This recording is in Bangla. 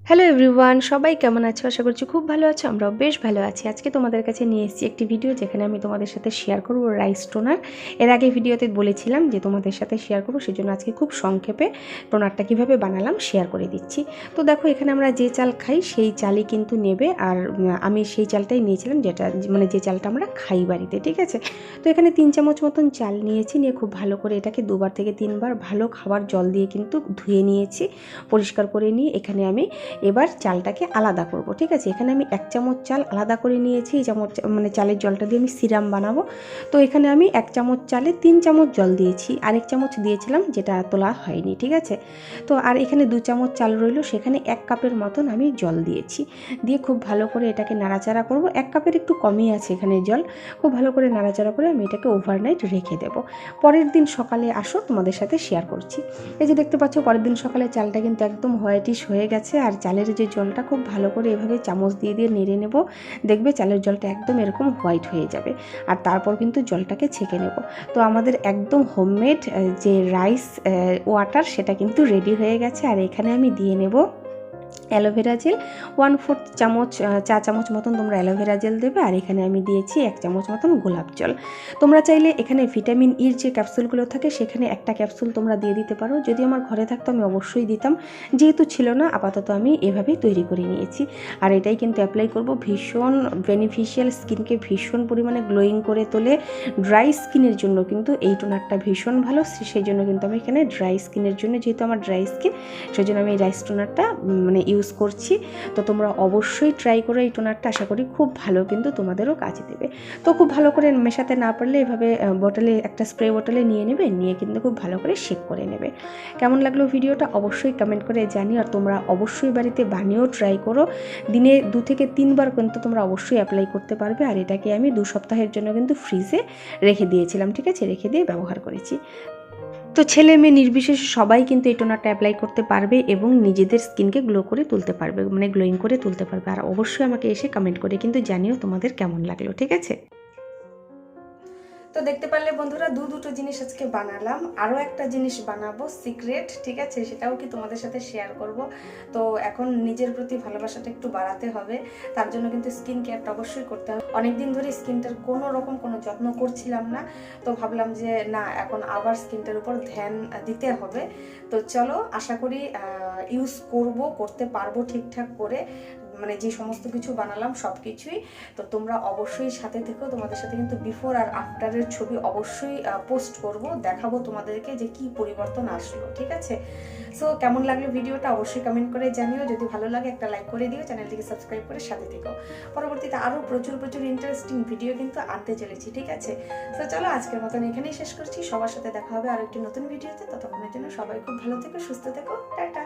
হ্যালো এভরিওয়ান, সবাই কেমন আছো? আশা করছি খুব ভালো আছো। আমরাও বেশ ভালো আছি। আজকে তোমাদের কাছে নিয়ে এসেছি একটি ভিডিও, যেখানে আমি তোমাদের সাথে শেয়ার করব রাইস টোনার। এর আগে ভিডিওতে বলেছিলাম যে তোমাদের সাথে শেয়ার করব, সেজন্য আজকে খুব সংক্ষেপে টোনারটা কীভাবে বানালাম শেয়ার করে দিচ্ছি। তো দেখো, এখানে আমরা যে চাল খাই সেই চালই কিন্তু নেবে, আর আমি সেই চালটাই নিয়েছিলাম, যেটা মানে যে চালটা আমরা খাই বাড়িতে, ঠিক আছে। তো এখানে 3 চামচ মতন চাল নিয়েছি, নিয়ে খুব ভালো করে এটাকে 2বার থেকে 3বার ভালো খাবার জল দিয়ে কিন্তু ধুয়ে নিয়েছি, পরিষ্কার করে নিয়ে এখানে আমি এবার চালটাকে আলাদা করব, ঠিক আছে। এখানে আমি 1 চামচ চাল আলাদা করে নিয়েছি। এই চামচ মানে চালের জলটা দিয়ে আমি সিরাম বানাবো। তো এখানে আমি 1 চামচ চালে 3 চামচ জল দিয়েছি, আরেক চামচ দিয়েছিলাম যেটা তোলা হয়নি, ঠিক আছে। তো আর এখানে 2 চামচ চাল রইল, সেখানে 1 কাপের মতন আমি জল দিয়েছি। দিয়ে খুব ভালো করে এটাকে নাড়াচাড়া করব। 1 কাপের একটু কমই আছে এখানে জল। খুব ভালো করে নাড়াচাড়া করে আমি এটাকে ওভারনাইট রেখে দেব। পরের দিন সকালে আসো, তোমাদের সাথে শেয়ার করছি। এই যে দেখতে পাচ্ছ, পরের দিন সকালে চালটা কিন্তু একদম হোয়াইটিশ হয়ে গেছে, আর চালের যে জলটা খুব ভালো করে এভাবে চামচ দিয়ে দিয়ে নেড়ে নেব। দেখবে চালের জলটা একদম এরকম হোয়াইট হয়ে যাবে, আর তারপর কিন্তু জলটাকে ছেঁকে নেব। তো আমাদের একদম হোমমেড যে রাইস ওয়াটার, সেটা কিন্তু রেডি হয়ে গেছে। আর এখানে আমি দিয়ে নেব অ্যালোভেরা জেল। 1/4 চামচ, চা চামচ মতন তোমরা অ্যালোভেরা জেল দেবে। আর এখানে আমি দিয়েছি 1 চামচ মতন গোলাপ জল। তোমরা চাইলে এখানে ভিটামিন ইর যে ক্যাপসুলগুলো থাকে, সেখানে একটা ক্যাপসুল তোমরা দিয়ে দিতে পারো। যদি আমার ঘরে থাকতো আমি অবশ্যই দিতাম, যেহেতু ছিল না আপাতত আমি এভাবেই তৈরি করে নিয়েছি। আর এটাই কিন্তু অ্যাপ্লাই করব, ভীষণ বেনিফিশিয়াল, স্কিনকে ভীষণ পরিমাণে গ্লোয়িং করে তোলে। ড্রাই স্কিনের জন্য কিন্তু এই টোনারটা ভীষণ ভালো, সেই জন্য কিন্তু আমি এখানে ড্রাই স্কিনের জন্য, যেহেতু আমার ড্রাই স্কিন, সেই জন্য আমি এই রাইস টোনারটা মানে ইউজ করছি। তো তোমরা অবশ্যই ট্রাই করো এই টোনারটা, আশা করি খুব ভালো কিন্তু তোমাদেরও কাজে দেবে। তো খুব ভালো করে মেশাতে না পারলে এভাবে বোতলে, একটা স্প্রে বোতলে নিয়ে নেবে, নিয়ে কিন্তু খুব ভালো করে শেক করে নেবে। কেমন লাগলো ভিডিওটা অবশ্যই কমেন্ট করে জানিও। আর তোমরা অবশ্যই বাড়িতে বানিয়েও ট্রাই করো। দিনে 2 থেকে 3 বার কিন্তু তোমরা অবশ্যই অ্যাপ্লাই করতে পারবে। আর এটাকে আমি 2 সপ্তাহের জন্য কিন্তু ফ্রিজে রেখে দিয়েছিলাম, ঠিক আছে, রেখে দিয়ে ব্যবহার করেছি। তো ছেলে মেয়ে নির্বিশেষে সবাই কিন্তু এই টোনারটা অ্যাপ্লাই করতে পারবে এবং নিজেদের স্কিনকে গ্লো করে তুলতে পারবে, মানে গ্লোয়িং করে তুলতে পারবে। আর অবশ্যই আমাকে এসে কমেন্ট করে কিন্তু জানিও তোমাদের কেমন লাগলো, ঠিক আছে। তো দেখতে পারলে বন্ধুরা, দুটো জিনিস আজকে বানালাম। আরও একটা জিনিস বানাবো সিক্রেট, ঠিক আছে, সেটাও কি তোমাদের সাথে শেয়ার করব। তো এখন নিজের প্রতি ভালোবাসাটা একটু বাড়াতে হবে, তার জন্য কিন্তু স্কিন কেয়ারটা অবশ্যই করতে হবে। অনেকদিন ধরে স্কিনটার কোনো রকম কোনো যত্ন করছিলাম না, তো ভাবলাম যে না, এখন আবার স্কিনটার উপর ধ্যান দিতে হবে। তো চলো, আশা করি ইউজ করতে পারবো ঠিকঠাক করে, মানে যে সমস্ত কিছু বানালাম সব কিছুই। তো তোমরা অবশ্যই সাথে থেকো, তোমাদের সাথে কিন্তু বিফোর আর আফটারের ছবি অবশ্যই পোস্ট করব, দেখাবো তোমাদেরকে যে কি পরিবর্তন আসলো, ঠিক আছে। সো কেমন লাগলো ভিডিওটা অবশ্যই কমেন্ট করে জানিও। যদি ভালো লাগে একটা লাইক করে দিও, চ্যানেলটিকে সাবস্ক্রাইব করে সাথে থেকো। পরবর্তীতে আরও প্রচুর ইন্টারেস্টিং ভিডিও কিন্তু আনতে চলেছি, ঠিক আছে। তো চলো, আজকের মতন এখানেই শেষ করছি। সবার সাথে দেখা হবে আর একটি নতুন ভিডিওতে। ততক্ষণের জন্য সবাই খুব ভালো থেকো, সুস্থ থেকো, টাটা।